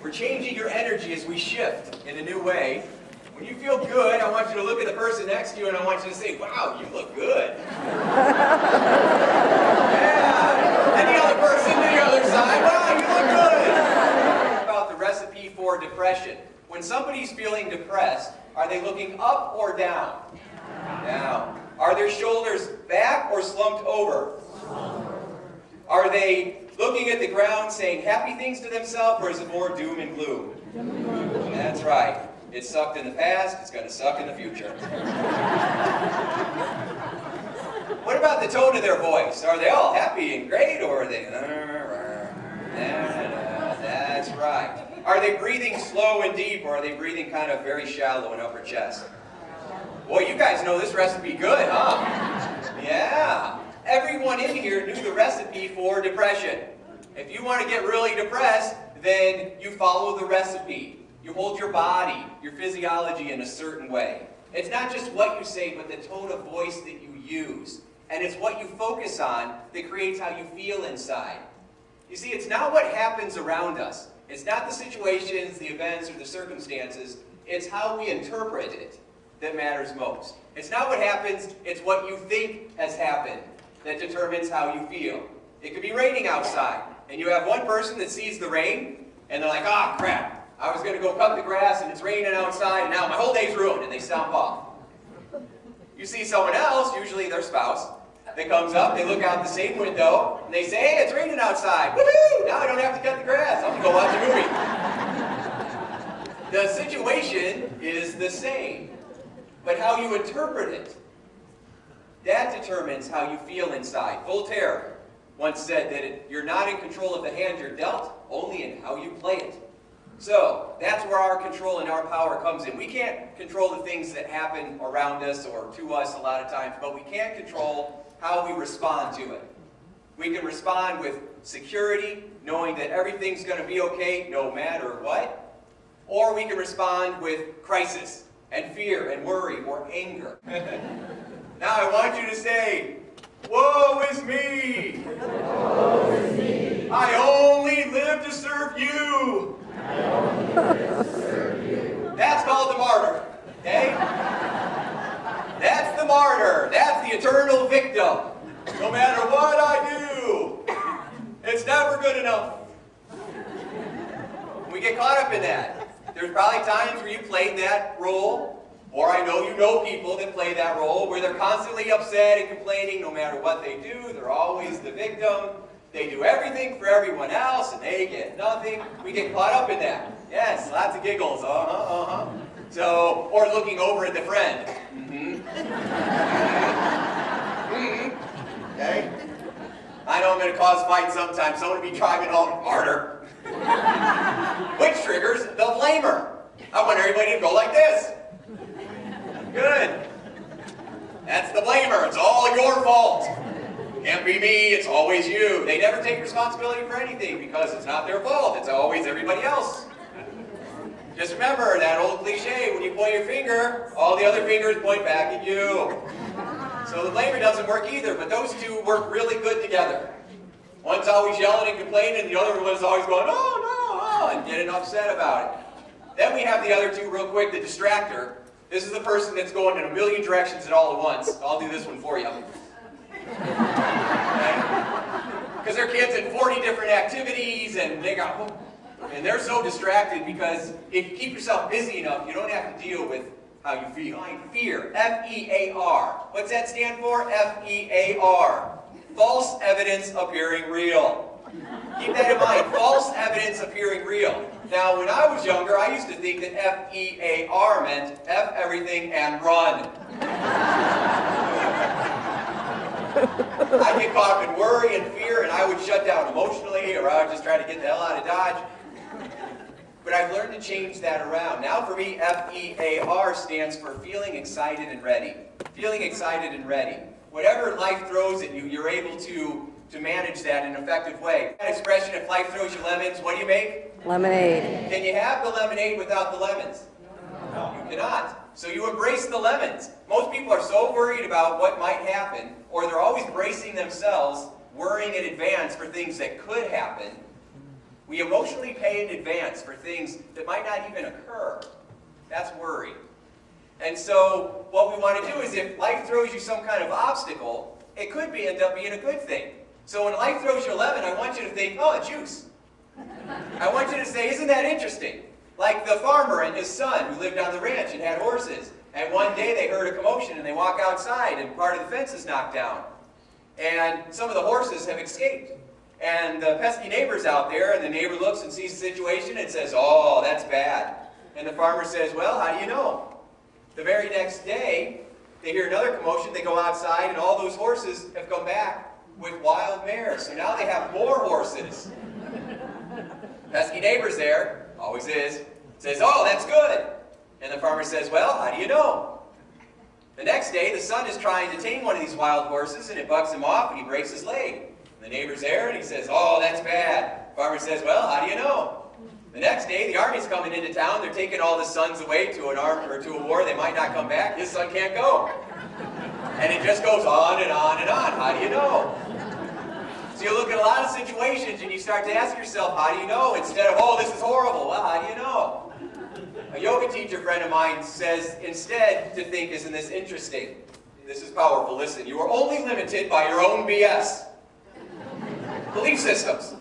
We're changing your energy as we shift in a new way. When you feel good, I want you to look at the person next to you and I want you to say, wow, you look good. Yeah. And the other person to the other side, wow, you look good. About the recipe for depression. When somebody's feeling depressed, are they looking up or down? Down. Are their shoulders back or slumped over? Are they looking at the ground saying happy things to themselves, or is it more doom and gloom? That's right. It sucked in the past, it's going to suck in the future. What about the tone of their voice? Are they all happy and great, or are they... That's right. Are they breathing slow and deep, or are they breathing kind of very shallow in upper chest? Boy, you guys know this recipe good, huh? Yeah. Everyone in here knew the recipe for depression. If you want to get really depressed, then you follow the recipe. You hold your body, your physiology in a certain way. It's not just what you say, but the tone of voice that you use. And it's what you focus on that creates how you feel inside. You see, it's not what happens around us. It's not the situations, the events, or the circumstances. It's how we interpret it that matters most. It's not what happens, it's what you think has happened that determines how you feel. It could be raining outside, and you have one person that sees the rain, and they're like, ah, crap. I was going to go cut the grass and it's raining outside and now my whole day's ruined, and they stomp off. You see someone else, usually their spouse, that comes up, they look out the same window and they say, hey, it's raining outside. Woohoo! Now I don't have to cut the grass. I'm going to go watch a movie. The situation is the same, but how you interpret it, that determines how you feel inside. Voltaire once said that you're not in control of the hand you're dealt, only in how you play it. So, that's where our control and our power comes in. We can't control the things that happen around us or to us a lot of times, but we can control how we respond to it. We can respond with security, knowing that everything's going to be okay no matter what. Or we can respond with crisis and fear and worry or anger. Now I want you to say, woe is me! Woe is me! I only live to serve you! That's called the martyr, okay? That's the martyr. That's the eternal victim. No matter what I do, it's never good enough. We get caught up in that. There's probably times where you played that role, or I know you know people that play that role, where they're constantly upset and complaining no matter what they do. They're always the victim. They do everything for everyone else, and they get nothing. We get caught up in that. Yes, lots of giggles. So, or looking over at the friend. Okay? I know I'm going to cause fights sometimes. Someone will be driving home, martyr. Which triggers the blamer. I want everybody to go like this. Good. That's the blamer. It's all your fault. Can't be me, it's always you. They never take responsibility for anything because it's not their fault. It's always everybody else. Just remember that old cliche, when you point your finger, all the other fingers point back at you. So the blamer doesn't work either, but those two work really good together. One's always yelling and complaining, and the other one's always going, oh, no, oh, and getting upset about it. Then we have the other two real quick, the distractor. This is the person that's going in a million directions at all at once. I'll do this one for you. Because their kids in 40 different activities, and they're so distracted because if you keep yourself busy enough, you don't have to deal with how you feel. Fear, F-E-A-R. What's that stand for? F-E-A-R. False evidence appearing real. Keep that in mind. False evidence appearing real. Now, when I was younger, I used to think that F-E-A-R meant F everything and run. I'd get caught up in worry and fear, and I would shut down emotionally, or I would just try to get the hell out of Dodge. But I've learned to change that around. Now for me, F-E-A-R stands for feeling excited and ready. Feeling excited and ready. Whatever life throws at you, you're able to manage that in an effective way. That expression, if life throws you lemons, what do you make? Lemonade. Can you have the lemonade without the lemons? No, you cannot. So you embrace the lemons. Most people are so worried about what might happen, or they're always bracing themselves, worrying in advance for things that could happen, We emotionally pay in advance for things that might not even occur. That's worry. And so what we want to do is, if life throws you some kind of obstacle, it could end up being a good thing. So when life throws you a lemon, I want you to think, oh, juice. I want you to say, isn't that interesting? Like the farmer and his son who lived on the ranch and had horses. And one day they heard a commotion and they walk outside and part of the fence is knocked down. And some of the horses have escaped. And the pesky neighbor's out there, and the neighbor looks and sees the situation and says, oh, that's bad. And the farmer says, well, how do you know? The very next day, they hear another commotion, they go outside, and all those horses have come back with wild mares. So now they have more horses. Pesky neighbor's there, always is, says, oh, that's good. And the farmer says, well, how do you know? The next day, the son is trying to tame one of these wild horses, and it bucks him off, and he breaks his leg. And the neighbor's there, and he says, oh, that's bad. The farmer says, well, how do you know? The next day, the army's coming into town. They're taking all the sons away to an army or to a war. They might not come back. His son can't go. And it just goes on and on and on. How do you know? So you look at a lot of situations and you start to ask yourself, how do you know? Instead of, oh, this is horrible. Well, how do you know? A yoga teacher friend of mine says, instead, to think, isn't this interesting? This is powerful. Listen, you are only limited by your own BS. Belief systems.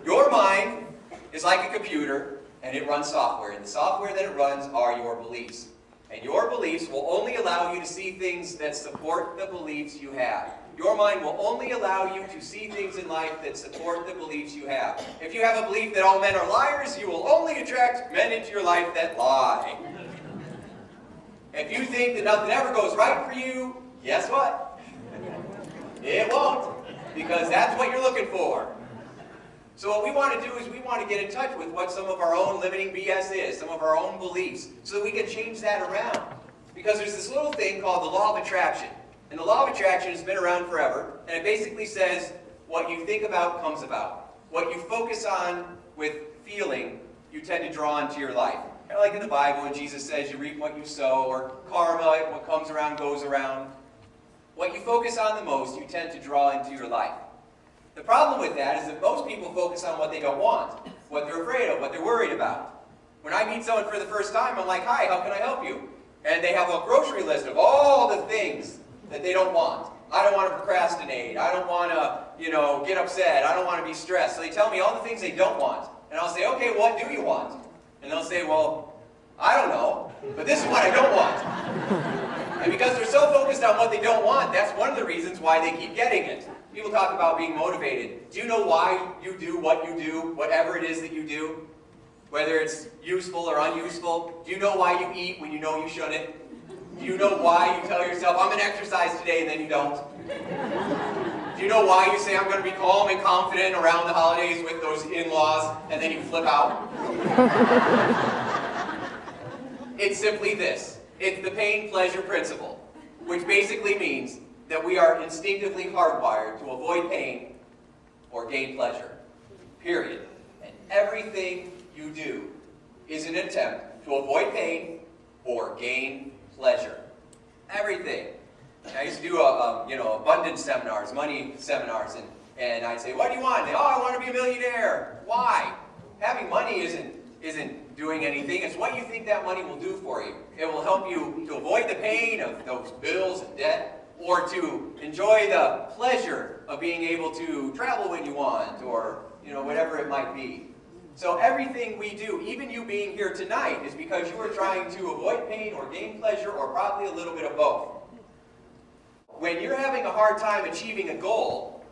Your mind is like a computer, and it runs software. And the software that it runs are your beliefs. And your beliefs will only allow you to see things that support the beliefs you have. Your mind will only allow you to see things in life that support the beliefs you have. If you have a belief that all men are liars, you will only attract men into your life that lie. If you think that nothing ever goes right for you, guess what? It won't, because that's what you're looking for. So what we want to do is we want to get in touch with what some of our own limiting BS is, some of our own beliefs, so that we can change that around. Because there's this little thing called the law of attraction. And the law of attraction has been around forever, and it basically says what you think about comes about. What you focus on with feeling, you tend to draw into your life. Kind of like in the Bible when Jesus says you reap what you sow, or karma, what comes around goes around. What you focus on the most, you tend to draw into your life. The problem with that is that most people focus on what they don't want, what they're afraid of, what they're worried about. When I meet someone for the first time, I'm like, hi, how can I help you? And they have a grocery list of all the things that they don't want. I don't want to procrastinate. I don't want to, get upset. I don't want to be stressed. So they tell me all the things they don't want. And I'll say, okay, what do you want? And they'll say, well, I don't know, but this is what I don't want. And because they're so focused on what they don't want, that's one of the reasons why they keep getting it. People talk about being motivated. Do you know why you do what you do, whatever it is that you do? Whether it's useful or unuseful? Do you know why you eat when you know you shouldn't? Do you know why you tell yourself, I'm going to exercise today, and then you don't? Do you know why you say, I'm going to be calm and confident around the holidays with those in-laws, and then you flip out? It's simply this. It's the pain-pleasure principle, which basically means that we are instinctively hardwired to avoid pain or gain pleasure. Period. And everything you do is an attempt to avoid pain or gain pleasure. Everything. I used to do abundance seminars, money seminars, and I'd say, what do you want? They, oh, I want to be a millionaire. Why? Having money isn't doing anything. It's what you think that money will do for you. It will help you to avoid the pain of those bills and debt, or to enjoy the pleasure of being able to travel when you want, or whatever it might be. So everything we do, even you being here tonight, is because you are trying to avoid pain or gain pleasure, or probably a little bit of both. When you're having a hard time achieving a goal,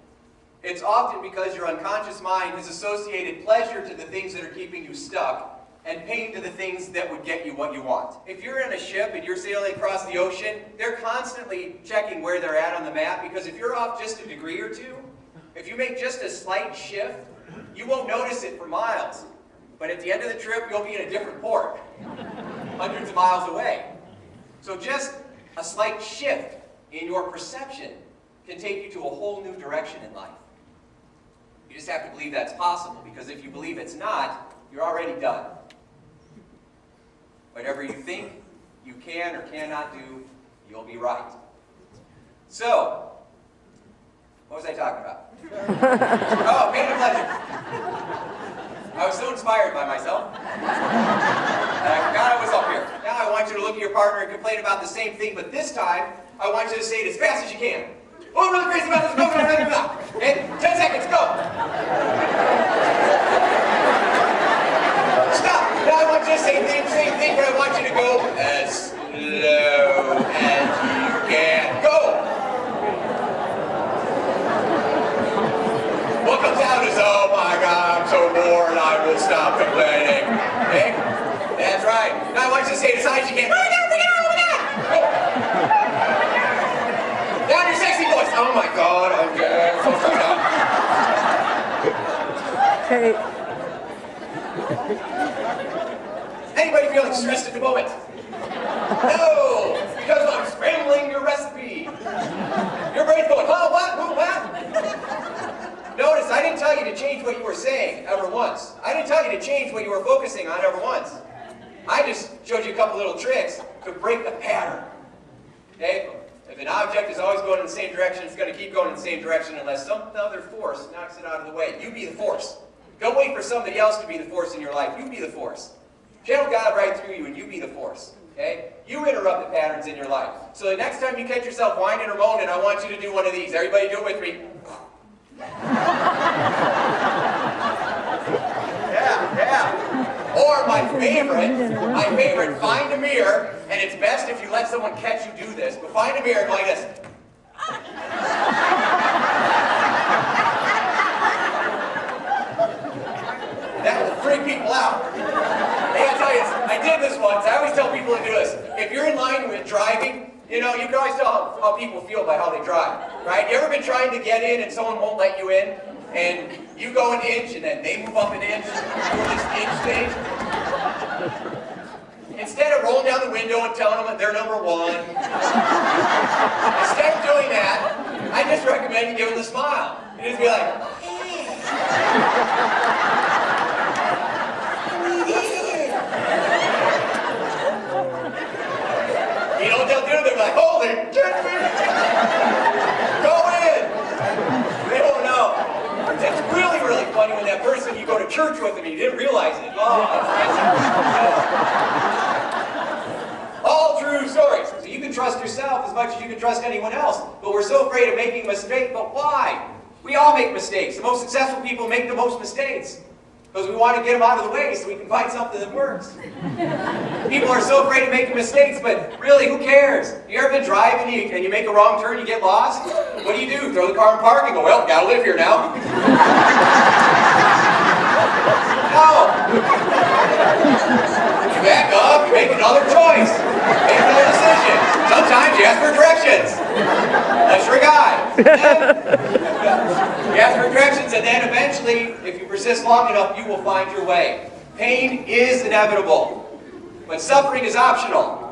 it's often because your unconscious mind has associated pleasure to the things that are keeping you stuck, and pain to the things that would get you what you want. If you're in a ship and you're sailing across the ocean, they're constantly checking where they're at on the map, because if you're off just a degree or two, if you make just a slight shift, you won't notice it for miles. But at the end of the trip, you'll be in a different port, hundreds of miles away. So just a slight shift in your perception can take you to a whole new direction in life. You just have to believe that's possible, because if you believe it's not, you're already done. Whatever you think you can or cannot do, you'll be right. So, What was I talking about? Oh, pain and pleasure. I was so inspired by myself that I forgot I was up here. Now I want you to look at your partner and complain about the same thing, but this time I want you to say it as fast as you can. Oh, I'm really crazy about this. Go. Okay, 10 seconds, go. Stop. Now I want you to say the same thing, but I want you to go as slow as you can. Go. What comes out is, oh my God, I'm so bored, I will stop complaining. Okay? That's right. Now I want you to say it as high as you can. Go. Down your sexy voice. Oh my God, I'm so stressed out. Okay. Anybody feeling stressed at the moment? No, because I'm scrambling your recipe. Your brain's going, oh, what? Notice, I didn't tell you to change what you were saying ever once. I didn't tell you to change what you were focusing on ever once. I just showed you a couple little tricks to break the pattern. Okay? If an object is always going in the same direction, it's going to keep going in the same direction unless some other force knocks it out of the way. You be the force. Don't wait for somebody else to be the force in your life. You be the force. Channel God right through you and you be the force. Okay? You interrupt the patterns in your life. So the next time you catch yourself whining or moaning, I want you to do one of these. Everybody do it with me. Yeah. Or my favorite, find a mirror, and it's best if you let someone catch you do this, but find a mirror and go like this. That will freak people out. Hey, I tell you, I did this once. I always tell people to do this. If you're in line with driving, you know, you can always tell how people feel by how they drive, right? You ever been trying to get in and someone won't let you in? And you go an inch and then they move up an inch, doing this inch thing. Instead of rolling down the window and telling them that they're number one, instead of doing that, I just recommend you give them the smile. You just be like, you know what they'll do? They'll be like, holy shit, go in! They don't know. It's really, really funny when that person, you go to church with them and you didn't realize it. Oh, all true stories. So you can trust yourself as much as you can trust anyone else. But we're so afraid of making a mistake. But why? We all make mistakes. The most successful people make the most mistakes. Because we want to get them out of the way so we can find something that works. People are so afraid of making mistakes, but really, who cares? You ever been driving and you make a wrong turn, you get lost? What do? Throw the car in park and go, well, gotta live here now. No. You back up, you make another choice. Make another decision. Sometimes you ask for directions. That's your guy. You ask for directions, and then eventually, if you persist long enough, you will find your way. Pain is inevitable, but suffering is optional.